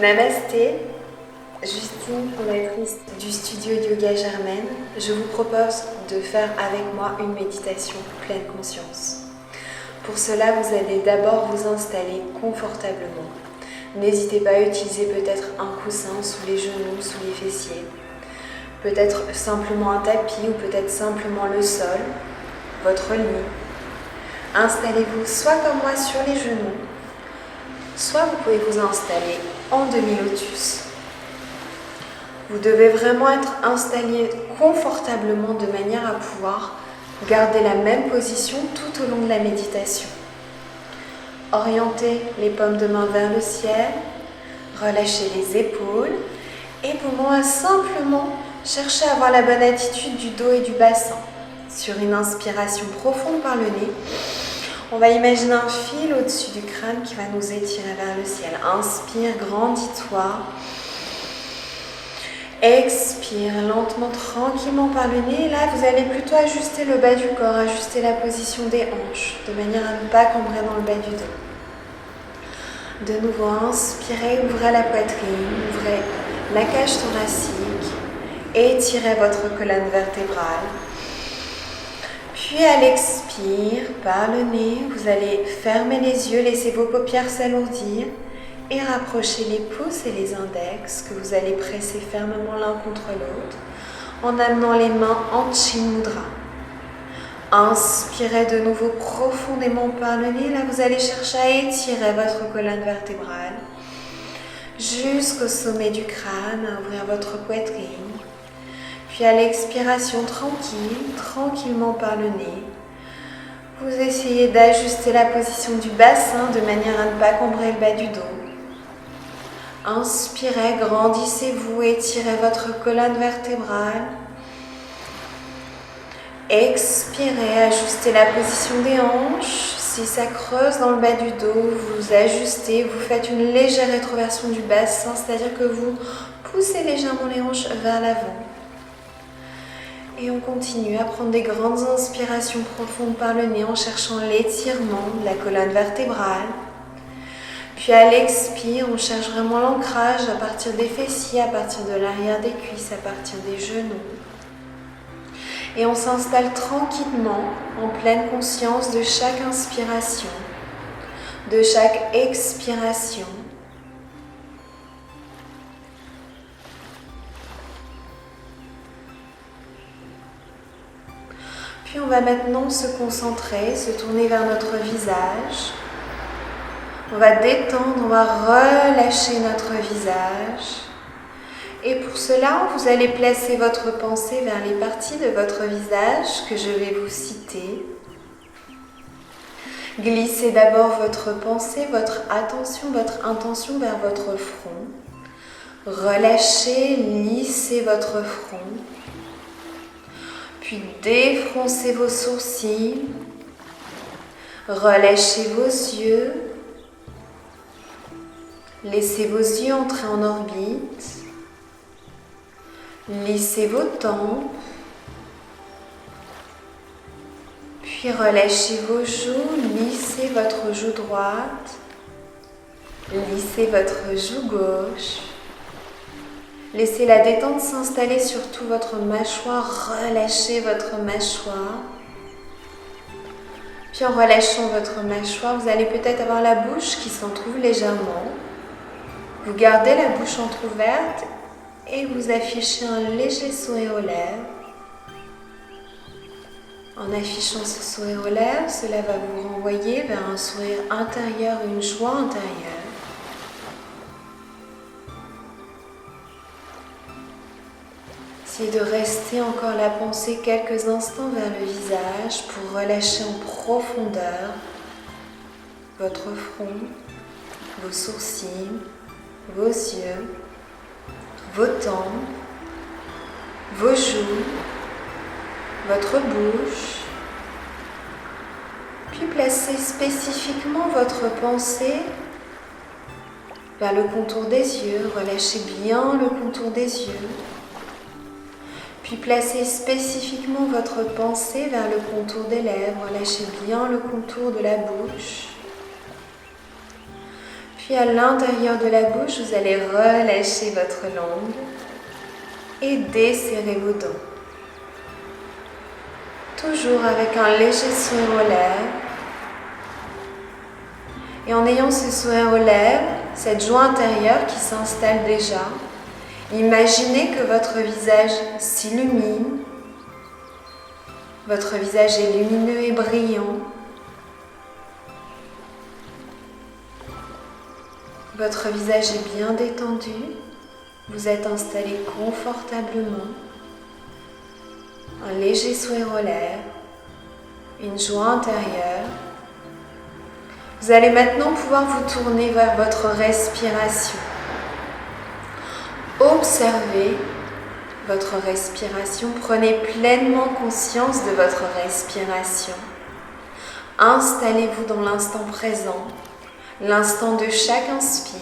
Namasté, Justine, fondatrice du studio Yoga Germaine. Je vous propose de faire avec moi une méditation pleine conscience. Pour cela, vous allez d'abord vous installer confortablement. N'hésitez pas à utiliser peut-être un coussin sous les genoux, sous les fessiers. Peut-être simplement un tapis ou peut-être simplement le sol, votre lit. Installez-vous soit comme moi sur les genoux, soit vous pouvez vous installer en demi-lotus. Vous devez vraiment être installé confortablement de manière à pouvoir garder la même position tout au long de la méditation. Orientez les paumes de main vers le ciel, relâchez les épaules et pouvons simplement chercher à avoir la bonne attitude du dos et du bassin. Sur une inspiration profonde par le nez, on va imaginer un fil au-dessus du crâne qui va nous étirer vers le ciel. Inspire, grandis-toi. Expire lentement, tranquillement par le nez. Et là, vous allez plutôt ajuster le bas du corps, ajuster la position des hanches, de manière à ne pas cambrer dans le bas du dos. De nouveau, inspirez, ouvrez la poitrine, ouvrez la cage thoracique, étirez votre colonne vertébrale. Puis à l'expire, par le nez, vous allez fermer les yeux, laisser vos paupières s'alourdir et rapprocher les pouces et les index que vous allez presser fermement l'un contre l'autre en amenant les mains en Chin Mudra. Inspirez de nouveau profondément par le nez. Là, vous allez chercher à étirer votre colonne vertébrale jusqu'au sommet du crâne, à ouvrir votre poitrine. Puis à l'expiration, tranquillement par le nez, vous essayez d'ajuster la position du bassin de manière à ne pas cambrer le bas du dos. Inspirez, grandissez-vous, étirez votre colonne vertébrale. Expirez, ajustez la position des hanches. Si ça creuse dans le bas du dos, vous ajustez, vous faites une légère rétroversion du bassin, c'est-à-dire que vous poussez légèrement les hanches vers l'avant. Et on continue à prendre des grandes inspirations profondes par le nez en cherchant l'étirement de la colonne vertébrale. Puis à l'expire, on cherche vraiment l'ancrage à partir des fessiers, à partir de l'arrière des cuisses, à partir des genoux. Et on s'installe tranquillement en pleine conscience de chaque inspiration, de chaque expiration. Puis on va maintenant se concentrer, se tourner vers notre visage. On va détendre, on va relâcher notre visage. Et pour cela, vous allez placer votre pensée vers les parties de votre visage que je vais vous citer. Glissez d'abord votre pensée, votre attention, votre intention vers votre front. Relâchez, lissez votre front. Puis défroncez vos sourcils, relâchez vos yeux, laissez vos yeux entrer en orbite, lissez vos tempes, puis relâchez vos joues, lissez votre joue droite, lissez votre joue gauche. Laissez la détente s'installer sur toute votre mâchoire, relâchez votre mâchoire. Puis en relâchant votre mâchoire, vous allez peut-être avoir la bouche qui s'entrouvre légèrement. Vous gardez la bouche entrouverte et vous affichez un léger sourire aux lèvres. En affichant ce sourire aux lèvres, cela va vous renvoyer vers un sourire intérieur, une joie intérieure. Essayez de rester encore la pensée quelques instants vers le visage pour relâcher en profondeur votre front, vos sourcils, vos yeux, vos tempes, vos joues, votre bouche. Puis placez spécifiquement votre pensée vers le contour des yeux. Relâchez bien le contour des yeux. Puis placez spécifiquement votre pensée vers le contour des lèvres. Relâchez bien le contour de la bouche. Puis à l'intérieur de la bouche, vous allez relâcher votre langue et desserrer vos dents. Toujours avec un léger sourire aux lèvres. Et en ayant ce sourire aux lèvres, cette joie intérieure qui s'installe déjà, imaginez que votre visage s'illumine. Votre visage est lumineux et brillant. Votre visage est bien détendu. Vous êtes installé confortablement. Un léger sourire aux lèvres. Une joie intérieure. Vous allez maintenant pouvoir vous tourner vers votre respiration. Observez votre respiration. Prenez pleinement conscience de votre respiration. Installez-vous dans l'instant présent. L'instant de chaque inspire,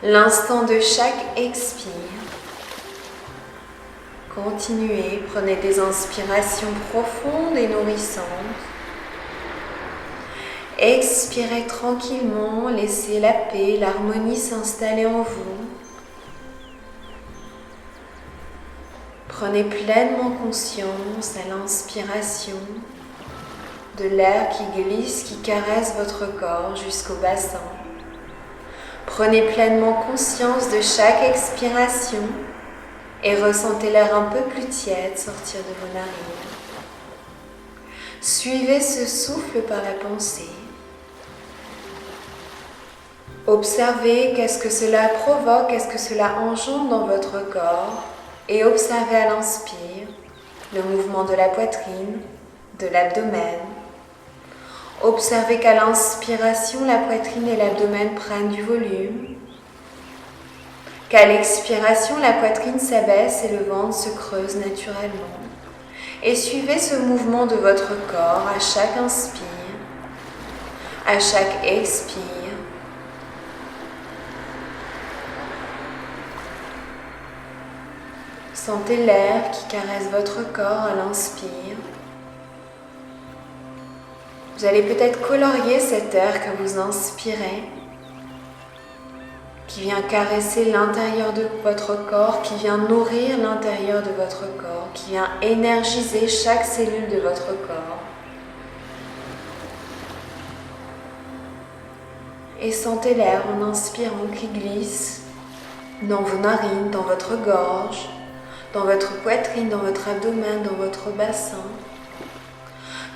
l'instant de chaque expire. Continuez, prenez des inspirations profondes et nourrissantes. Expirez tranquillement, laissez la paix, l'harmonie s'installer en vous. Prenez pleinement conscience à l'inspiration de l'air qui glisse, qui caresse votre corps jusqu'au bassin. Prenez pleinement conscience de chaque expiration et ressentez l'air un peu plus tiède sortir de vos narines. Suivez ce souffle par la pensée. Observez qu'est-ce que cela provoque, qu'est-ce que cela engendre dans votre corps et observez à l'inspire le mouvement de la poitrine, de l'abdomen. Observez qu'à l'inspiration, la poitrine et l'abdomen prennent du volume. Qu'à l'expiration, la poitrine s'abaisse et le ventre se creuse naturellement. Et suivez ce mouvement de votre corps à chaque inspire, à chaque expire. Sentez l'air qui caresse votre corps à l'inspire. Vous allez peut-être colorier cet air que vous inspirez, qui vient caresser l'intérieur de votre corps, qui vient nourrir l'intérieur de votre corps, qui vient énergiser chaque cellule de votre corps. Et sentez l'air en inspirant qui glisse dans vos narines, dans votre gorge, dans votre poitrine, dans votre abdomen, dans votre bassin.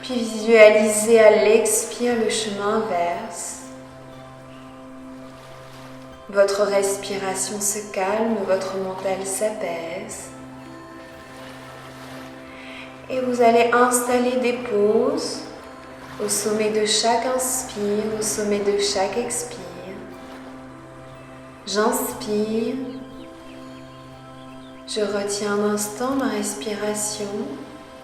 Puis visualisez à l'expire le chemin inverse. Votre respiration se calme, votre mental s'apaise. Et vous allez installer des pauses au sommet de chaque inspire, au sommet de chaque expire. J'inspire. Je retiens un instant ma respiration,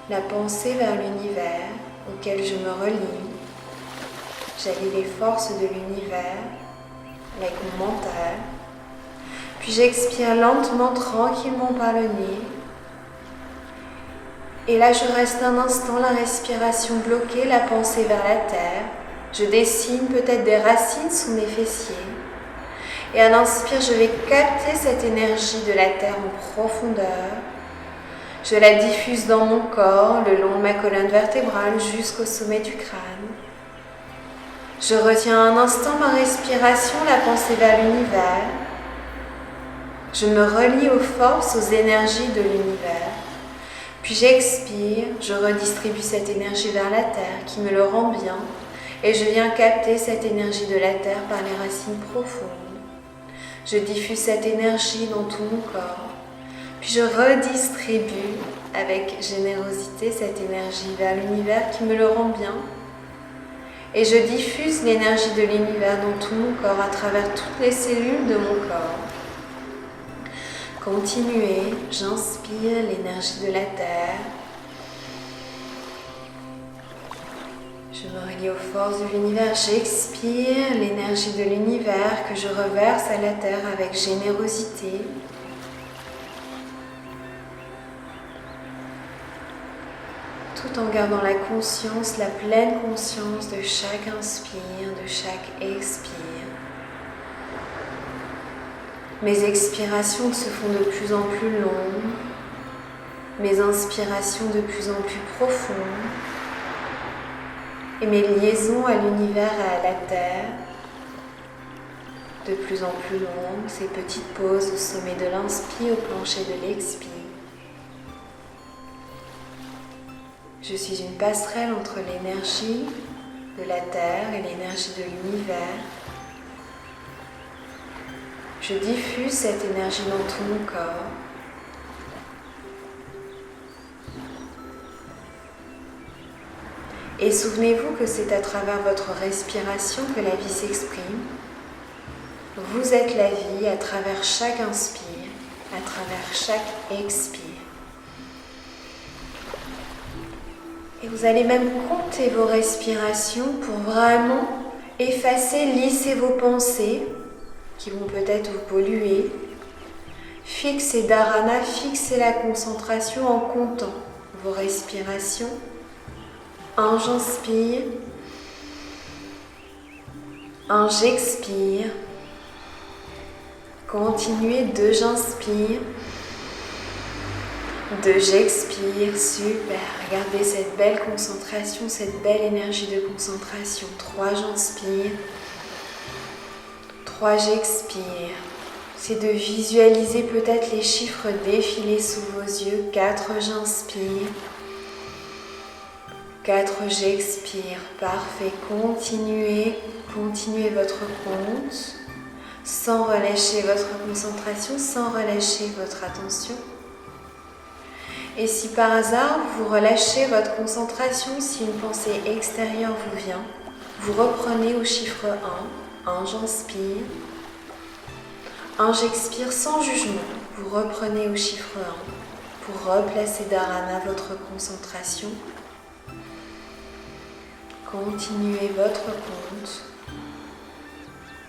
la pensée vers l'univers auquel je me relie. J'allie les forces de l'univers avec mon mental. Puis j'expire lentement, tranquillement par le nez. Et là, je reste un instant, la respiration bloquée, la pensée vers la terre. Je dessine peut-être des racines sous mes fessiers. Et à l'inspire, je vais capter cette énergie de la terre en profondeur. Je la diffuse dans mon corps, le long de ma colonne vertébrale jusqu'au sommet du crâne. Je retiens un instant ma respiration, la pensée vers l'univers. Je me relie aux forces, aux énergies de l'univers. Puis j'expire, je redistribue cette énergie vers la terre qui me le rend bien et je viens capter cette énergie de la terre par les racines profondes. Je diffuse cette énergie dans tout mon corps. Puis je redistribue avec générosité cette énergie vers l'univers qui me le rend bien. Et je diffuse l'énergie de l'univers dans tout mon corps à travers toutes les cellules de mon corps. Continuez, j'inspire l'énergie de la terre. Je me relie aux forces de l'univers, j'expire l'énergie de l'univers que je reverse à la terre avec générosité. Tout en gardant la conscience, la pleine conscience de chaque inspire, de chaque expire. Mes expirations se font de plus en plus longues, mes inspirations de plus en plus profondes et mes liaisons à l'univers et à la terre de plus en plus longues, ces petites pauses au sommet de l'inspire, au plancher de l'expire. Je suis une passerelle entre l'énergie de la terre et l'énergie de l'univers. Je diffuse cette énergie dans tout mon corps. Et souvenez-vous que c'est à travers votre respiration que la vie s'exprime. Vous êtes la vie à travers chaque inspire, à travers chaque expire. Et vous allez même compter vos respirations pour vraiment effacer, lisser vos pensées qui vont peut-être vous polluer. Fixez dharana, fixez la concentration en comptant vos respirations. 1, j'inspire. 1, j'expire. Continuez. 2, j'inspire. 2, j'expire. Super. Regardez cette belle concentration, cette belle énergie de concentration. 3, j'inspire. 3, j'expire. C'est de visualiser peut-être les chiffres défiler sous vos yeux. 4, j'inspire. 4, j'expire. Parfait. Continuez votre compte sans relâcher votre concentration, sans relâcher votre attention. Et si par hasard vous relâchez votre concentration, si une pensée extérieure vous vient, vous reprenez au chiffre 1. 1, j'inspire. 1, j'expire sans jugement. Vous reprenez au chiffre 1 pour replacer dharana, votre concentration. Continuez votre compte.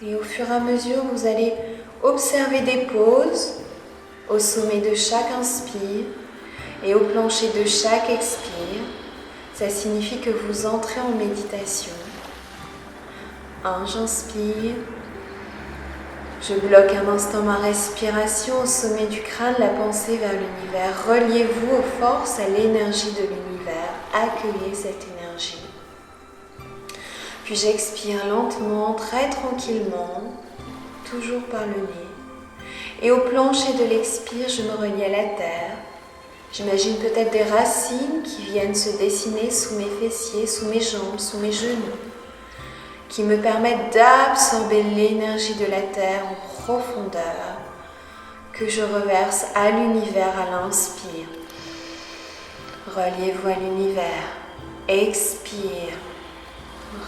Et au fur et à mesure, vous allez observer des pauses au sommet de chaque inspire et au plancher de chaque expire. Ça signifie que vous entrez en méditation. 1, j'inspire. Je bloque un instant ma respiration au sommet du crâne, la pensée vers l'univers. Reliez-vous aux forces, à l'énergie de l'univers. Accueillez cette énergie. Puis j'expire lentement, très tranquillement, toujours par le nez. Et au plancher de l'expire, je me relie à la terre. J'imagine peut-être des racines qui viennent se dessiner sous mes fessiers, sous mes jambes, sous mes genoux, qui me permettent d'absorber l'énergie de la terre en profondeur, que je reverse à l'univers à l'inspire. Reliez-vous à l'univers. Expire.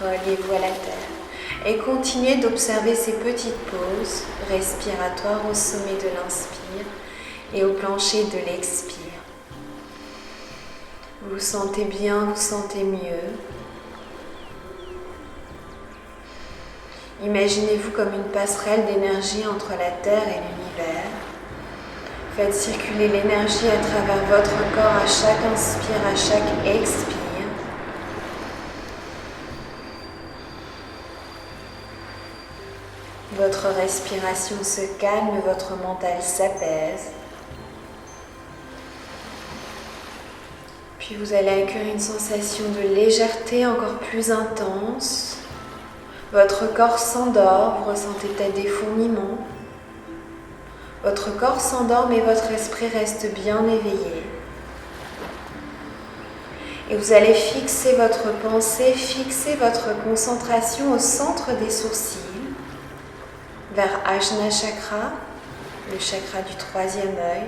Reliez-vous à la terre. Et continuez d'observer ces petites pauses respiratoires au sommet de l'inspire et au plancher de l'expire. Vous vous sentez bien, vous sentez mieux. Imaginez-vous comme une passerelle d'énergie entre la terre et l'univers. Faites circuler l'énergie à travers votre corps à chaque inspire, à chaque expire. Votre respiration se calme, votre mental s'apaise. Puis vous allez accueillir une sensation de légèreté encore plus intense. Votre corps s'endort, vous ressentez peut-être des fourmillements. Votre corps s'endort, mais votre esprit reste bien éveillé. Et vous allez fixer votre pensée, fixer votre concentration au centre des sourcils, vers Ajna Chakra, le chakra du 3e œil.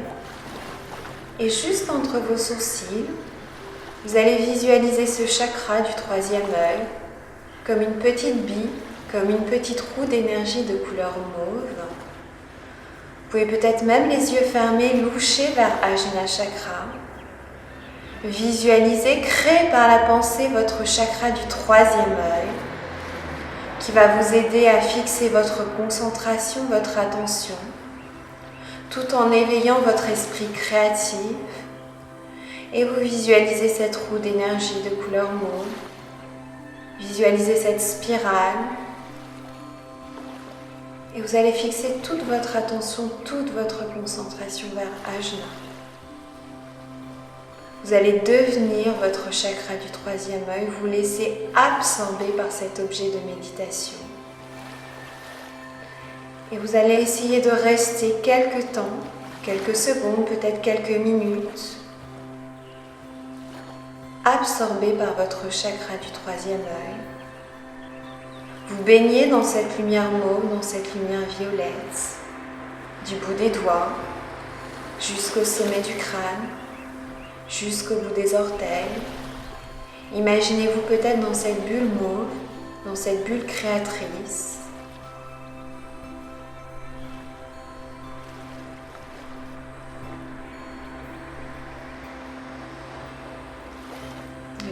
Et juste entre vos sourcils, vous allez visualiser ce chakra du 3e œil comme une petite bille, comme une petite roue d'énergie de couleur mauve. Vous pouvez peut-être même les yeux fermés loucher vers Ajna Chakra. Visualisez, créez par la pensée votre chakra du 3e œil qui va vous aider à fixer votre concentration, votre attention, tout en éveillant votre esprit créatif. Et vous visualisez cette roue d'énergie de couleur mauve. Visualisez cette spirale Et vous allez fixer toute votre attention, toute votre concentration vers Ajna. Vous allez devenir votre chakra du troisième œil, vous laissez absorber par cet objet de méditation. Et vous allez essayer de rester quelques temps, quelques secondes, peut-être quelques minutes, absorbé par votre chakra du troisième œil. Vous baignez dans cette lumière mauve, dans cette lumière violette, du bout des doigts jusqu'au sommet du crâne, jusqu'au bout des orteils. Imaginez-vous peut-être dans cette bulle mauve, dans cette bulle créatrice.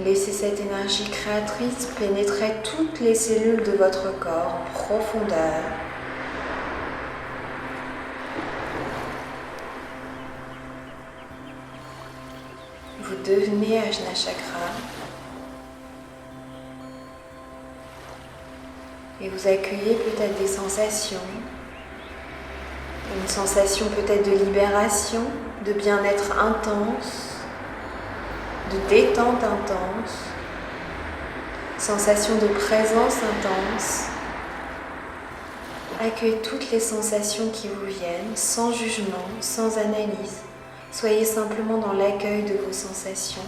Laissez cette énergie créatrice pénétrer toutes les cellules de votre corps en profondeur. Vous devenez Ajna Chakra et vous accueillez peut-être des sensations, une sensation peut-être de libération, de bien-être intense, de détente intense, sensation de présence intense. Accueillez toutes les sensations qui vous viennent, sans jugement, sans analyse. Soyez simplement dans l'accueil de vos sensations.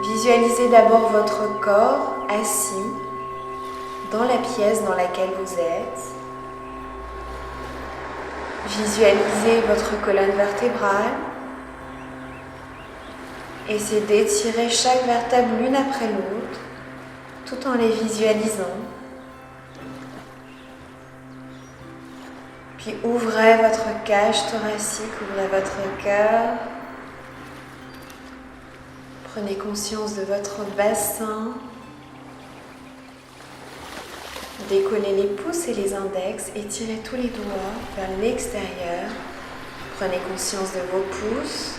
Visualisez d'abord votre corps assis dans la pièce dans laquelle vous êtes. Visualisez votre colonne vertébrale. Essayez d'étirer chaque vertèbre l'une après l'autre, tout en les visualisant. Puis ouvrez votre cage thoracique, ouvrez votre cœur. Prenez conscience de votre bassin. Décollez les pouces et les index, étirez tous les doigts vers l'extérieur. Prenez conscience de vos pouces,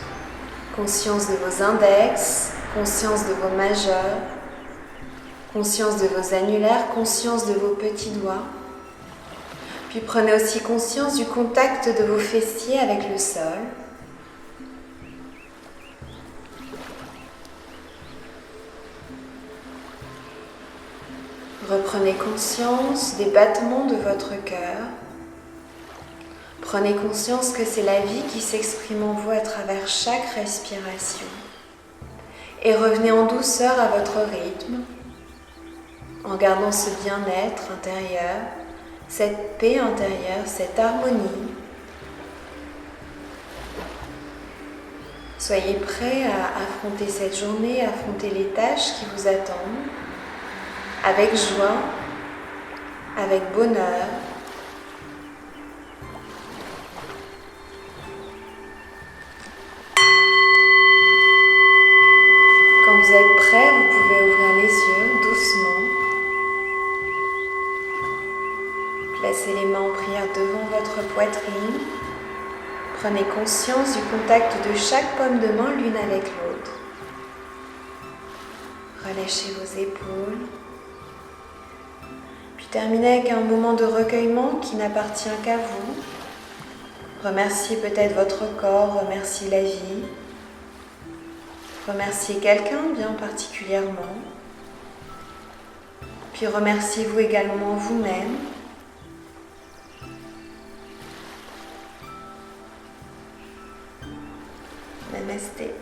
conscience de vos index, conscience de vos majeurs, conscience de vos annulaires, conscience de vos petits doigts. Puis prenez aussi conscience du contact de vos fessiers avec le sol. Reprenez conscience des battements de votre cœur. Prenez conscience que c'est la vie qui s'exprime en vous à travers chaque respiration. Et revenez en douceur à votre rythme, en gardant ce bien-être intérieur, cette paix intérieure, cette harmonie. Soyez prêts à affronter cette journée, à affronter les tâches qui vous attendent, avec joie, avec bonheur. Quand vous êtes prêts, vous pouvez ouvrir les yeux doucement. Placez les mains en prière devant votre poitrine. Prenez conscience du contact de chaque paume de main l'une avec l'autre. Relâchez vos épaules. Puis terminez avec un moment de recueillement qui n'appartient qu'à vous. Remerciez peut-être votre corps, remerciez la vie. Remerciez quelqu'un bien particulièrement. Puis remerciez-vous également vous-même. Namasté.